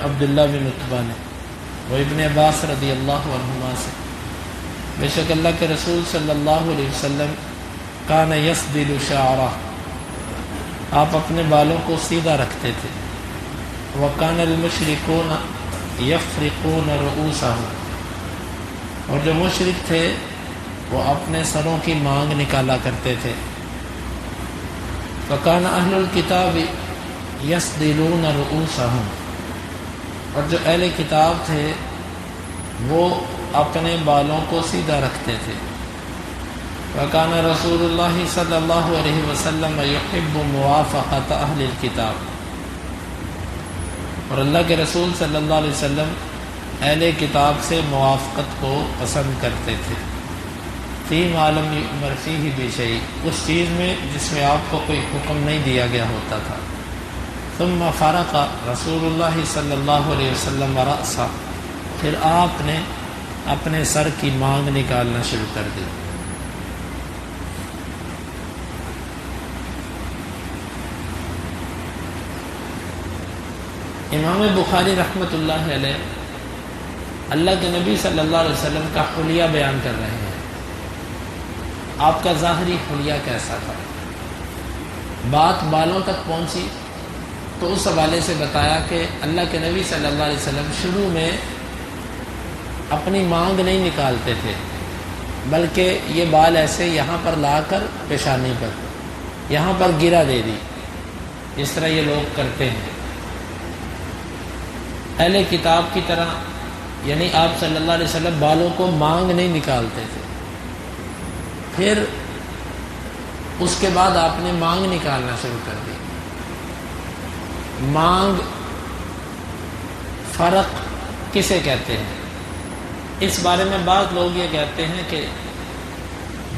عبداللہ بن عتبہ نے وہ ابن عباس رضی اللہ عنہما سے، بے شک اللہ کے رسول صلی اللہ علیہ وسلم کان یسدل شعرہ، آپ اپنے بالوں کو سیدھا رکھتے تھے، وکان المشرکون یفرقون رؤوسہم، اور جو مشرک تھے وہ اپنے سروں کی مانگ نکالا کرتے تھے، وکان اہل الکتاب یسدلون رؤوسہم، اور جو اہل کتاب تھے وہ اپنے بالوں کو سیدھا رکھتے تھے، وکان رسول اللہ صلی اللہ علیہ وسلم یحب موافقۃ اہل الکتاب، اور اللہ کے رسول صلی اللہ علیہ وسلم اہل کتاب سے موافقت کو پسند کرتے تھے، فی ما لم یؤمر فیہ بشیء، اس چیز میں جس میں آپ کو کوئی حکم نہیں دیا گیا ہوتا تھا، ثم فرق رسول اللہ صلی اللہ علیہ وسلم رأسہ، پھر آپ نے اپنے سر کی مانگ نکالنا شروع کر دی۔ امام بخاری رحمۃ اللہ علیہ اللہ کے نبی صلی اللہ علیہ وسلم کا حلیہ بیان کر رہے ہیں، آپ کا ظاہری حلیہ کیسا تھا۔ بات بالوں تک پہنچی تو اس حوالے سے بتایا کہ اللہ کے نبی صلی اللہ علیہ وسلم شروع میں اپنی مانگ نہیں نکالتے تھے، بلکہ یہ بال ایسے یہاں پر لا کر پیشانی پر یہاں پر گرا دے دی، جس طرح یہ لوگ کرتے ہیں اہل کتاب کی طرح، یعنی آپ صلی اللہ علیہ وسلم بالوں کو مانگ نہیں نکالتے تھے۔ پھر اس کے بعد آپ نے مانگ نکالنا شروع کر دی۔ مانگ فرق کسے کہتے ہیں؟ اس بارے میں بعض لوگ یہ کہتے ہیں کہ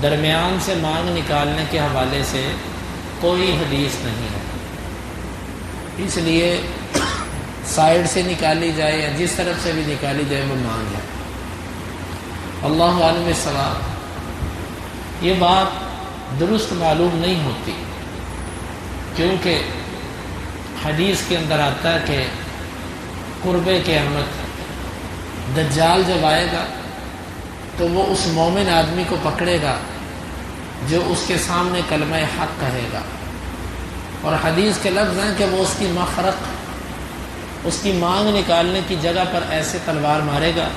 درمیان سے مانگ نکالنے کے حوالے سے کوئی حدیث نہیں ہے، اس لیے سائیڈ سے نکالی جائے یا جس طرف سے بھی نکالی جائے وہ مانگ ہے۔ اللہ عالم الصواب، یہ بات درست معلوم نہیں ہوتی، کیونکہ حدیث کے اندر آتا ہے کہ قرب قیامت دجال جب آئے گا تو وہ اس مومن آدمی کو پکڑے گا جو اس کے سامنے کلمہ حق کہے گا، اور حدیث کے لفظ ہیں کہ وہ اس کی مخرق، اس کی مانگ نکالنے کی جگہ پر ایسے تلوار مارے گا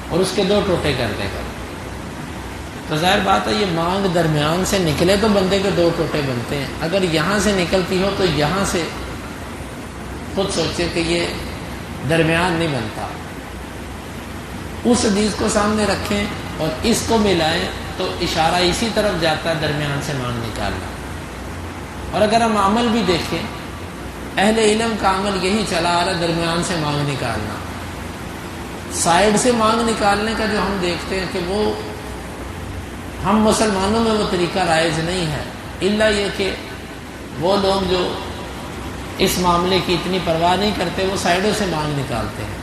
اور اس کے 2 ٹوٹے کر دے گا۔ تو ظاہر بات ہے یہ مانگ درمیان سے نکلے تو بندے کے 2 ٹوٹے بنتے ہیں، اگر یہاں سے نکلتی ہو تو یہاں سے خود سوچے کہ یہ درمیان نہیں بنتا۔ اس حدیث کو سامنے رکھیں اور اس کو ملائیں تو اشارہ اسی طرف جاتا ہے، درمیان سے مانگ نکالنا۔ اور اگر ہم عمل بھی دیکھیں، اہل علم کا عمل یہی چلا آ رہا ہے، درمیان سے مانگ نکالنا۔ سائیڈ سے مانگ نکالنے کا جو ہم دیکھتے ہیں کہ وہ ہم مسلمانوں میں وہ طریقہ رائج نہیں ہے، الا یہ کہ وہ لوگ جو اس معاملے کی اتنی پرواہ نہیں کرتے وہ سائیڈوں سے مانگ نکالتے ہیں۔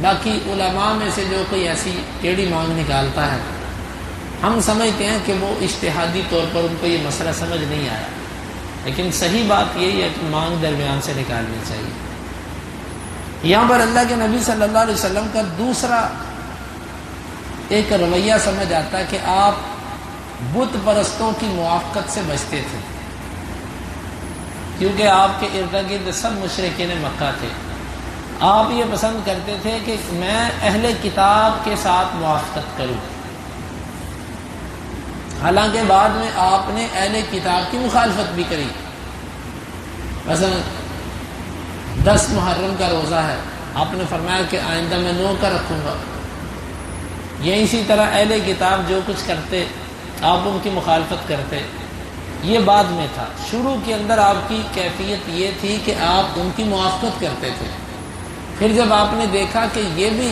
باقی علماء میں سے جو کوئی ایسی ٹیڑھی مانگ نکالتا ہے، ہم سمجھتے ہیں کہ وہ اجتہادی طور پر ان کو یہ مسئلہ سمجھ نہیں آیا، لیکن صحیح بات یہی ہے کہ مانگ درمیان سے نکالنی چاہیے۔ یہاں پر اللہ کے نبی صلی اللہ علیہ وسلم کا دوسرا ایک رویہ سمجھ آتا ہے کہ آپ بت پرستوں کی موافقت سے بچتے تھے، کیونکہ آپ کے ارد گرد سب مشرکین مکہ تھے۔ آپ یہ پسند کرتے تھے کہ میں اہل کتاب کے ساتھ موافقت کروں، حالانکہ بعد میں آپ نے اہل کتاب کی مخالفت بھی کری۔ مثلا 10 محرم کا روزہ ہے، آپ نے فرمایا کہ آئندہ میں 9 کا رکھوں گا۔ یہ اسی طرح اہل کتاب جو کچھ کرتے آپ ان کی مخالفت کرتے، یہ بعد میں تھا۔ شروع کے اندر آپ کی کیفیت یہ تھی کہ آپ ان کی موافقت کرتے تھے، پھر جب آپ نے دیکھا کہ یہ بھی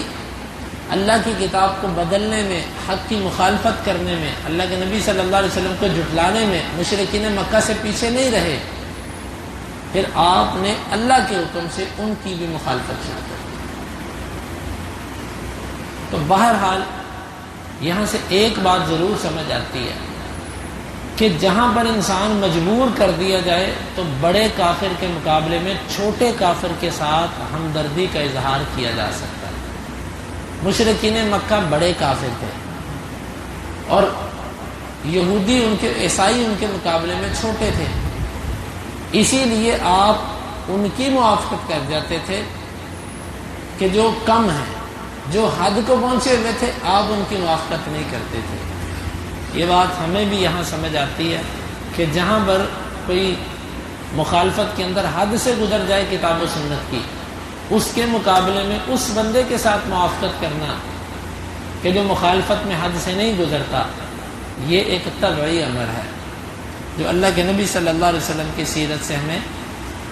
اللہ کی کتاب کو بدلنے میں، حق کی مخالفت کرنے میں، اللہ کے نبی صلی اللہ علیہ وسلم کو جھٹلانے میں مشرکین مکہ سے پیچھے نہیں رہے، پھر آپ نے اللہ کے حکم سے ان کی بھی مخالفت شروع کر دی۔ تو بہرحال یہاں سے ایک بات ضرور سمجھ آتی ہے کہ جہاں پر انسان مجبور کر دیا جائے تو بڑے کافر کے مقابلے میں چھوٹے کافر کے ساتھ ہمدردی کا اظہار کیا جا سکتا ہے۔ مشرکین مکہ بڑے کافر تھے اور یہودی عیسائی ان کے مقابلے میں چھوٹے تھے، اسی لیے آپ ان کی موافقت کر جاتے تھے کہ جو کم ہیں، جو حد کو پہنچے ہوئے تھے، آپ ان کی موافقت نہیں کرتے تھے۔ یہ بات ہمیں بھی یہاں سمجھ آتی ہے کہ جہاں پر کوئی مخالفت کے اندر حد سے گزر جائے کتاب و سنت کی، اس کے مقابلے میں اس بندے کے ساتھ موافقت کرنا کہ جو مخالفت میں حد سے نہیں گزرتا، یہ ایک طبعی امر ہے جو اللہ کے نبی صلی اللہ علیہ وسلم کی سیرت سے ہمیں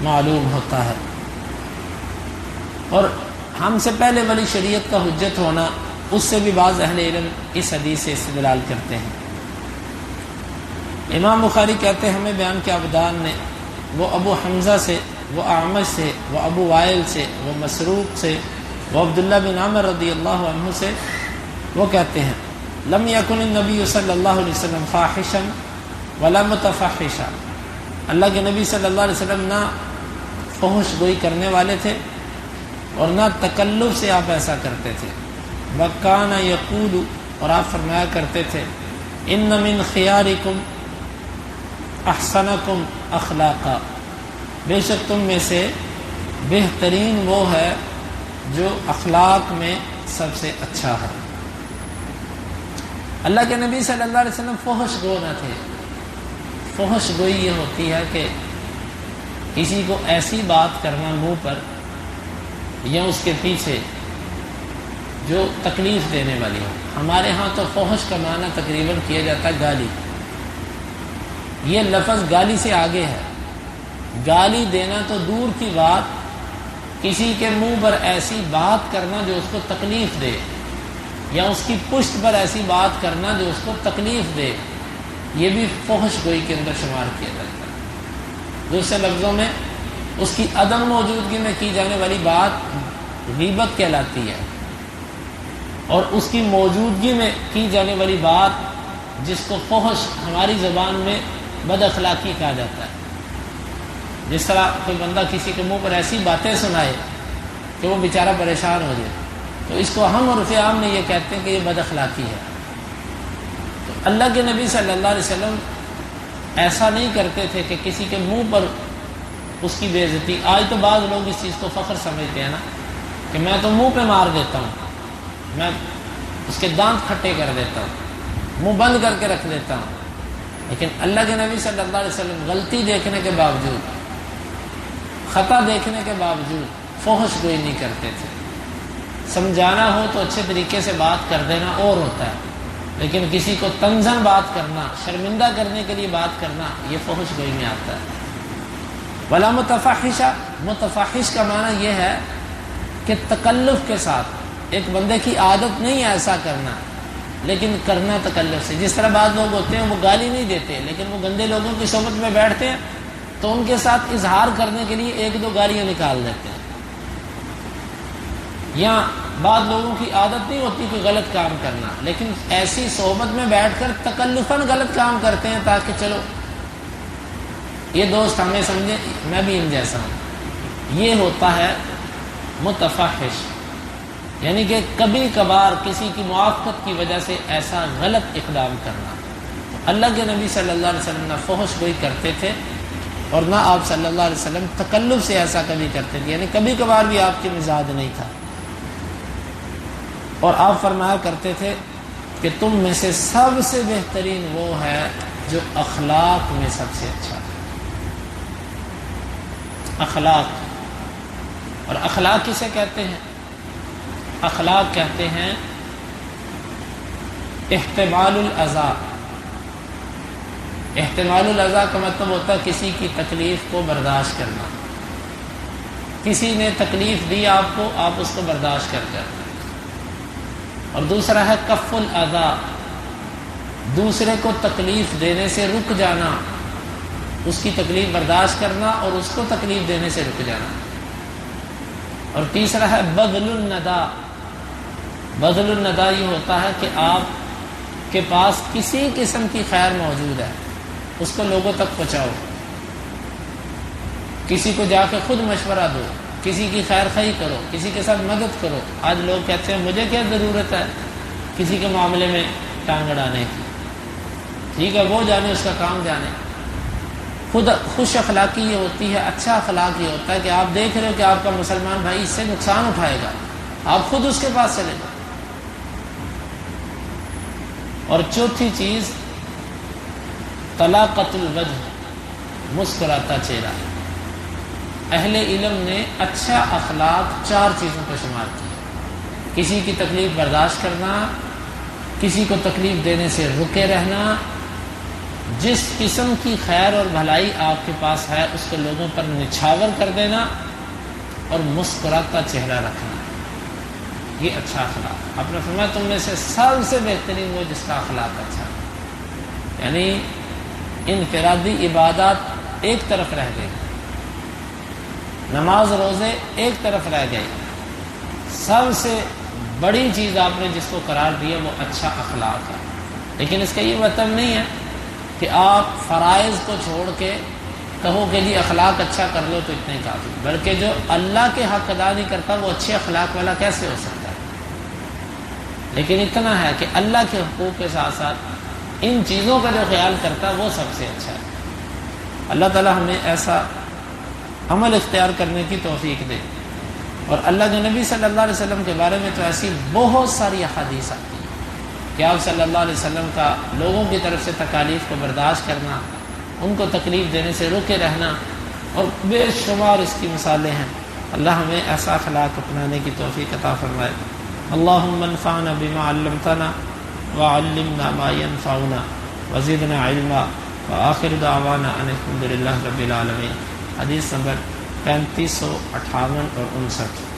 معلوم ہوتا ہے۔ اور ہم سے پہلے والی شریعت کا حجت ہونا، اس سے بھی بعض اہل علم اس حدیث سے استدلال کرتے ہیں۔ امام بخاری کہتے ہیں ہمیں بیان کیا ابدان نے، وہ ابو حمزہ سے، وہ اعمش سے، وہ ابو وائل سے، وہ مسروق سے، وہ عبداللہ بن عمر رضی اللہ عنہ سے، وہ کہتے ہیں لم یکن النبی صلی اللہ علیہ وسلم فاحشا ولا متفحشا، اللہ کے نبی صلی اللہ علیہ وسلم نہ فحش گوئی کرنے والے تھے اور نہ تکلف سے آپ ایسا کرتے تھے۔ وکان یقول، اور آپ فرمایا کرتے تھے ان من خیارکم احسنکم اخلاقا، بے شک تم میں سے بہترین وہ ہے جو اخلاق میں سب سے اچھا ہے۔ اللہ کے نبی صلی اللہ علیہ وسلم فحش گو نہ تھے۔ فحش گوئی یہ ہوتی ہے کہ کسی کو ایسی بات کرنا منہ پر یا اس کے پیچھے جو تکلیف دینے والی ہو۔ ہمارے ہاں تو فحش کا معنی تقریباً کیا جاتا ہے گالی، یہ لفظ گالی سے آگے ہے۔ گالی دینا تو دور کی بات، کسی کے منہ پر ایسی بات کرنا جو اس کو تکلیف دے، یا اس کی پشت پر ایسی بات کرنا جو اس کو تکلیف دے، یہ بھی فحش گوئی کے اندر شمار کیا جاتا ہے۔ دوسرے لفظوں میں اس کی عدم موجودگی میں کی جانے والی بات غیبت کہلاتی ہے، اور اس کی موجودگی میں کی جانے والی بات جس کو فحش ہماری زبان میں بد اخلاقی کہا جاتا ہے۔ جس طرح کوئی بندہ کسی کے منہ پر ایسی باتیں سنائے کہ وہ بیچارہ پریشان ہو جائے، تو اس کو ہم عرف عام میں یہ کہتے ہیں کہ یہ بد اخلاقی ہے۔ تو اللہ کے نبی صلی اللہ علیہ وسلم ایسا نہیں کرتے تھے کہ کسی کے منہ پر اس کی بے عزتی۔ آج تو بعض لوگ اس چیز کو فخر سمجھتے ہیں نا کہ میں تو منہ پہ مار دیتا ہوں، میں اس کے دانت کھٹے کر دیتا ہوں، منہ بند کر کے رکھ دیتا ہوں، لیکن اللہ کے نبی صلی اللہ علیہ وسلم غلطی دیکھنے کے باوجود، خطا دیکھنے کے باوجود فحش گوئی نہیں کرتے تھے۔ سمجھانا ہو تو اچھے طریقے سے بات کر دینا اور ہوتا ہے، لیکن کسی کو تنزن بات کرنا، شرمندہ کرنے کے لیے بات کرنا، یہ فحش گوئی میں آتا ہے۔ ولا متفحشہ، متفحش کا معنی یہ ہے کہ تکلف کے ساتھ، ایک بندے کی عادت نہیں ہے ایسا کرنا لیکن کرنا تکلف سے۔ جس طرح بعض لوگ ہوتے ہیں وہ گالی نہیں دیتے لیکن وہ گندے لوگوں کی صحبت میں بیٹھتے ہیں تو ان کے ساتھ اظہار کرنے کے لیے ایک دو گالیاں نکال دیتے ہیں۔ یا بعض لوگوں کی عادت نہیں ہوتی کہ غلط کام کرنا، لیکن ایسی صحبت میں بیٹھ کر تکلفاً غلط کام کرتے ہیں تاکہ چلو یہ دوست ہمیں سمجھے میں بھی ان جیسا ہوں۔ یہ ہوتا ہے متفحش، یعنی کہ کبھی کبھار کسی کی موافقت کی وجہ سے ایسا غلط اقدام کرنا۔ اللہ کے نبی صلی اللہ علیہ وسلم نہ فحش گوئی کرتے تھے اور نہ آپ صلی اللہ علیہ وسلم تکلف سے ایسا کبھی کرتے تھے، یعنی کبھی کبھار بھی آپ کی مزاج نہیں تھا۔ اور آپ فرمایا کرتے تھے کہ تم میں سے سب سے بہترین وہ ہے جو اخلاق میں سب سے اچھا ہے۔ اخلاق، اور اخلاق کسے کہتے ہیں؟ اخلاق کہتے ہیں احتمال الاذى۔ احتمال الاذى کا مطلب ہوتا ہے کسی کی تکلیف کو برداشت کرنا۔ کسی نے تکلیف دی آپ کو، آپ اس کو برداشت کرتے ہیں۔ اور دوسرا ہے کف الاذى، دوسرے کو تکلیف دینے سے رک جانا، اس کی تکلیف برداشت کرنا اور اس کو تکلیف دینے سے رک جانا۔ اور تیسرا ہے بذل الندى۔ بذل الندى یہ ہوتا ہے کہ آپ کے پاس کسی قسم کی خیر موجود ہے اس کو لوگوں تک پہنچاؤ، کسی کو جا کے خود مشورہ دو، کسی کی خیر خواہی کرو، کسی کے ساتھ مدد کرو۔ آج لوگ کہتے ہیں مجھے کیا ضرورت ہے کسی کے معاملے میں ٹانگ اڑانے کی، ٹھیک ہے وہ جانے، اس کا کام جانے۔ خود خوش اخلاقی یہ ہوتی ہے، اچھا اخلاق یہ ہوتا ہے کہ آپ دیکھ رہے ہو کہ آپ کا مسلمان بھائی اس سے نقصان اٹھائے گا، آپ خود اس کے پاس چلے جائیں۔ اور چوتھی چیز طلاقۃ الوجہ، مسکراتا چہرہ۔ اہل علم نے اچھا اخلاق 4 چیزوں کو شمار کیا: کسی کی تکلیف برداشت کرنا، کسی کو تکلیف دینے سے رکے رہنا، جس قسم کی خیر اور بھلائی آپ کے پاس ہے اس کو لوگوں پر نچھاور کر دینا، اور مسکراتا چہرہ رکھنا۔ یہ اچھا اخلاق۔ آپ نے فرمایا تم میں سے سب سے بہترین وہ جس کا اخلاق اچھا ہے۔ یعنی انفرادی عبادات ایک طرف رہ گئی، نماز روزے ایک طرف رہ گئی، سب سے بڑی چیز آپ نے جس کو قرار دیا وہ اچھا اخلاق ہے۔ لیکن اس کا یہ مطلب نہیں ہے کہ آپ فرائض کو چھوڑ کے کہو کہ جی اخلاق اچھا کر لو تو اتنے کافی، بلکہ جو اللہ کے حق ادا نہیں کرتا وہ اچھے اخلاق والا کیسے ہو سکتا ہے؟ لیکن اتنا ہے کہ اللہ کے حقوق کے ساتھ ساتھ ان چیزوں کا جو خیال کرتا ہے وہ سب سے اچھا ہے۔ اللہ تعالی ہمیں ایسا عمل اختیار کرنے کی توفیق دے۔ اور اللہ کے نبی صلی اللہ علیہ وسلم کے بارے میں تو ایسی بہت ساری احادیث آتی ہیں کہ آپ صلی اللہ علیہ وسلم کا لوگوں کی طرف سے تکالیف کو برداشت کرنا، ان کو تکلیف دینے سے رکے رہنا، اور بے شمار اس کی مثالیں ہیں۔ اللہ ہمیں ایسا اخلاق اپنانے کی توفیق عطا فرمائے۔ اللہم انفعنا بما علمتنا وعلمنا ما ينفعنا وزدنا علما وآخر دعوانا ان الحمد للہ رب العالمین۔ حدیث نمبر 3558 اور 59۔